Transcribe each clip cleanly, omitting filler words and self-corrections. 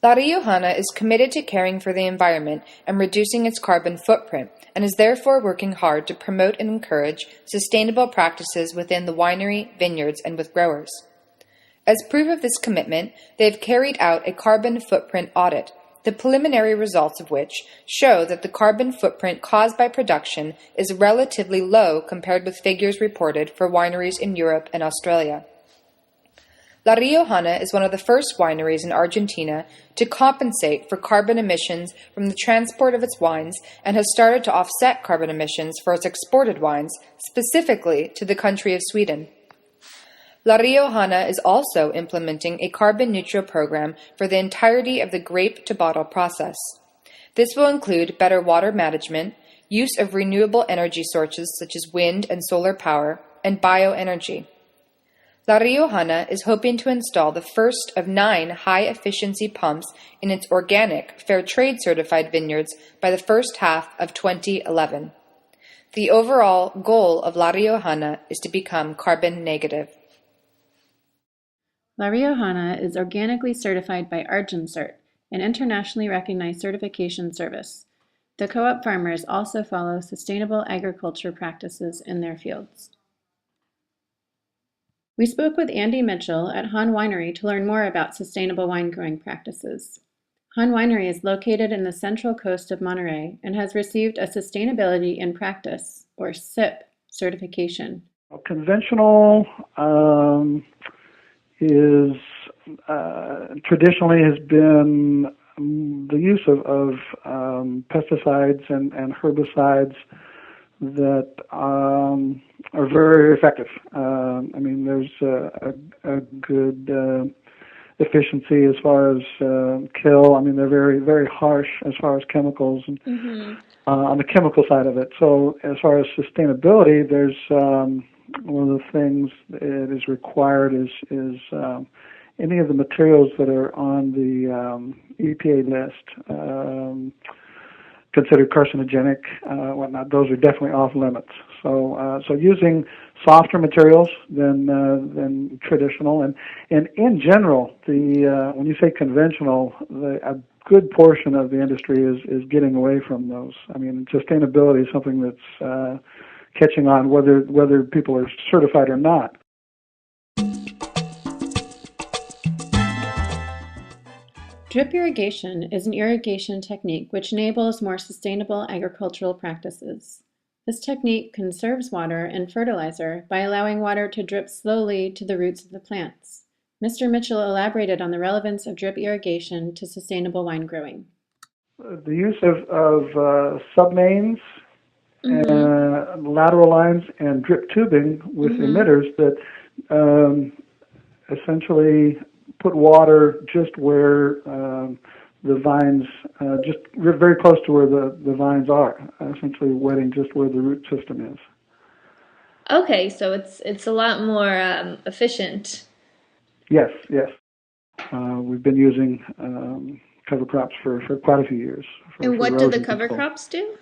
La Riojana is committed to caring for the environment and reducing its carbon footprint, and is therefore working hard to promote and encourage sustainable practices within the winery, vineyards, and with growers. As proof of this commitment, they have carried out a carbon footprint audit, the preliminary results of which show that the carbon footprint caused by production is relatively low compared with figures reported for wineries in Europe and Australia. La Riojana is one of the first wineries in Argentina to compensate for carbon emissions from the transport of its wines and has started to offset carbon emissions for its exported wines, specifically to the country of Sweden. La Riojana is also implementing a carbon-neutral program for the entirety of the grape-to-bottle process. This will include better water management, use of renewable energy sources such as wind and solar power, and bioenergy. La Riojana is hoping to install the first of 9 high-efficiency pumps in its organic, fair trade certified vineyards by the first half of 2011. The overall goal of La Riojana is to become carbon negative. La Riojana is organically certified by ArgenCert, an internationally recognized certification service. The co-op farmers also follow sustainable agriculture practices in their fields. We spoke with Andy Mitchell at Han Winery to learn more about sustainable wine growing practices. Han Winery is located in the central coast of Monterey and has received a Sustainability in Practice, or SIP, certification. Conventional is traditionally has been the use of pesticides and herbicides that are very effective. There's a good efficiency as far as kill. They're very, very harsh as far as chemicals and on the chemical side of it. So as far as sustainability, there's one of the things that is required is any of the materials that are on the EPA list considered carcinogenic, whatnot. Those are definitely off limits. So using softer materials than traditional, and in general, when you say conventional, a good portion of the industry is getting away from those. Sustainability is something that's catching on, whether people are certified or not. Drip irrigation is an irrigation technique which enables more sustainable agricultural practices. This technique conserves water and fertilizer by allowing water to drip slowly to the roots of the plants. Mr. Mitchell elaborated on the relevance of drip irrigation to sustainable wine growing. The use of submains, lateral lines, and drip tubing with emitters that essentially put water just where the vines, just very close to where the vines are, essentially wetting just where the root system is. Okay, so it's a lot more efficient. Yes. We've been using cover crops for quite a few years. And what do the cover crops do?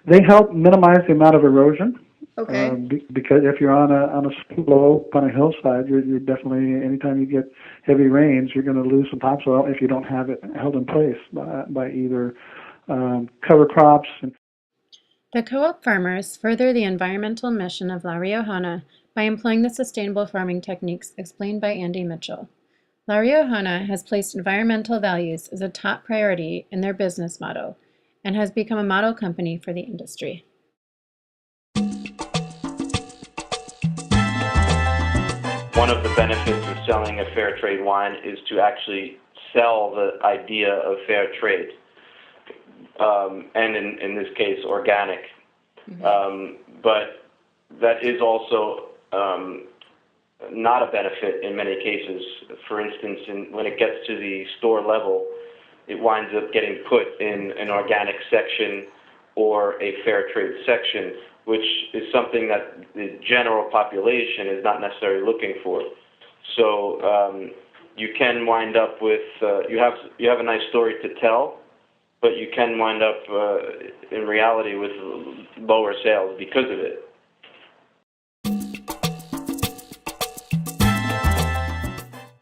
They help minimize the amount of erosion. Okay. Because if you're on a slope on a hillside, you're definitely, anytime you get heavy rains, you're going to lose some topsoil if you don't have it held in place by either cover crops. The co-op farmers further the environmental mission of La Riojana by employing the sustainable farming techniques explained by Andy Mitchell. La Riojana has placed environmental values as a top priority in their business motto and has become a model company for the industry. One of the benefits of selling a fair trade wine is to actually sell the idea of fair trade, and in this case, organic. But that is also not a benefit in many cases. For instance, when it gets to the store level, it winds up getting put in an organic section or a fair trade section, which is something that the general population is not necessarily looking for. So you can wind up with, you have a nice story to tell, but you can wind up in reality with lower sales because of it.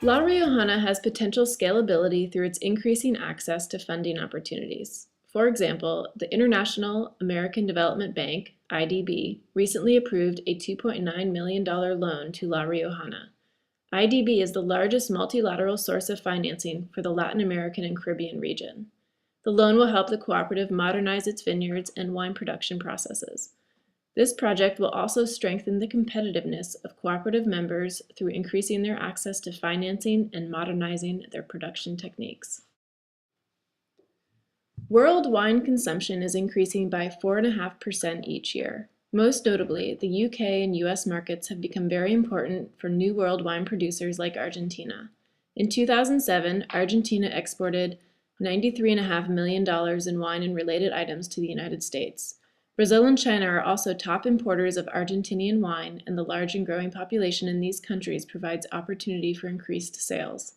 La Riojana has potential scalability through its increasing access to funding opportunities. For example, the International American Development Bank, IDB, recently approved a $2.9 million loan to La Riojana. IDB is the largest multilateral source of financing for the Latin American and Caribbean region. The loan will help the cooperative modernize its vineyards and wine production processes. This project will also strengthen the competitiveness of cooperative members through increasing their access to financing and modernizing their production techniques. World wine consumption is increasing by 4.5% each year. Most notably, the UK and US markets have become very important for new world wine producers like Argentina. In 2007, Argentina exported $93.5 million in wine and related items to the United States. Brazil and China are also top importers of Argentinian wine, and the large and growing population in these countries provides opportunity for increased sales.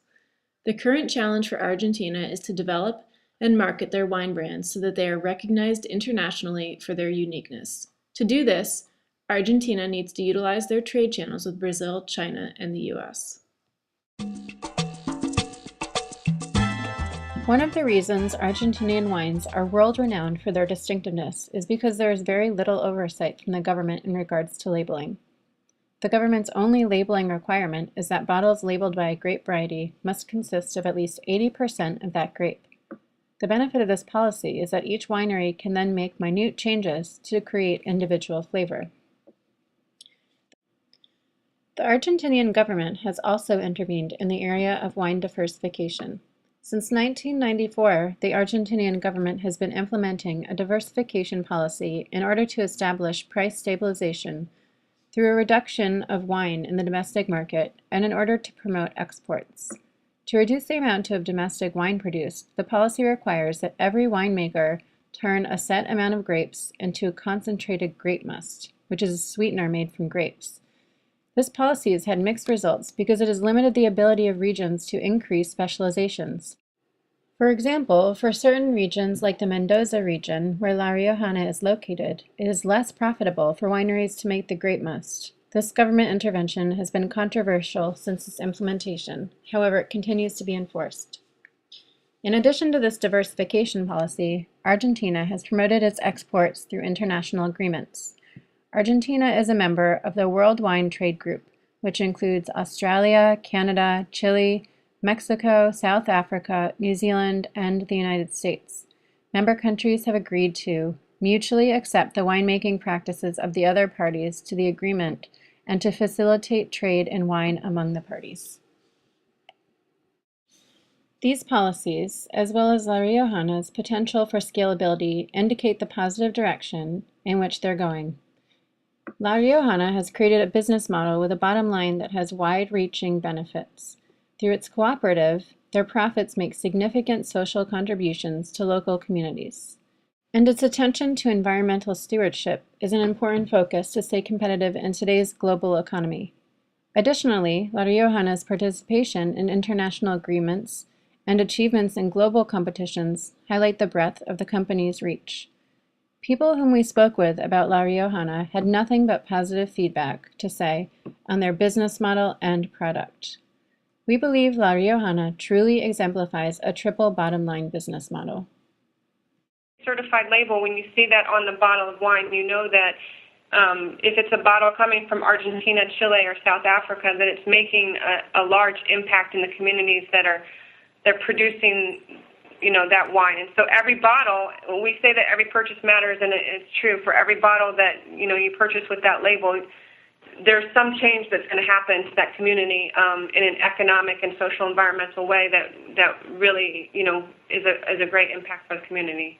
The current challenge for Argentina is to develop and market their wine brands so that they are recognized internationally for their uniqueness. To do this, Argentina needs to utilize their trade channels with Brazil, China, and the US. One of the reasons Argentinian wines are world-renowned for their distinctiveness is because there is very little oversight from the government in regards to labeling. The government's only labeling requirement is that bottles labeled by a grape variety must consist of at least 80% of that grape. The benefit of this policy is that each winery can then make minute changes to create individual flavor. The Argentinian government has also intervened in the area of wine diversification. Since 1994, the Argentinian government has been implementing a diversification policy in order to establish price stabilization through a reduction of wine in the domestic market and in order to promote exports. To reduce the amount of domestic wine produced, the policy requires that every winemaker turn a set amount of grapes into a concentrated grape must, which is a sweetener made from grapes. This policy has had mixed results because it has limited the ability of regions to increase specializations. For example, for certain regions like the Mendoza region, where La Riojana is located, it is less profitable for wineries to make the grape must. This government intervention has been controversial since its implementation. However, it continues to be enforced. In addition to this diversification policy, Argentina has promoted its exports through international agreements. Argentina is a member of the World Wine Trade Group, which includes Australia, Canada, Chile, Mexico, South Africa, New Zealand, and the United States. Member countries have agreed to mutually accept the winemaking practices of the other parties to the agreement and to facilitate trade in wine among the parties. These policies, as well as La Riojana's potential for scalability, indicate the positive direction in which they're going. La Riojana has created a business model with a bottom line that has wide-reaching benefits. Through its cooperative, their profits make significant social contributions to local communities. And its attention to environmental stewardship is an important focus to stay competitive in today's global economy. Additionally, La Riojana's participation in international agreements and achievements in global competitions highlight the breadth of the company's reach. People whom we spoke with about La Riojana had nothing but positive feedback to say on their business model and product. We believe La Riojana truly exemplifies a triple bottom-line business model. Certified label, when you see that on the bottle of wine, you know that if it's a bottle coming from Argentina, Chile, or South Africa, that it's making a large impact in the communities that they're producing, that wine. And so every bottle, we say that every purchase matters, and it's true. For every bottle that you purchase with that label, there's some change that's going to happen to that community in an economic and social environmental way that really is a great impact for the community.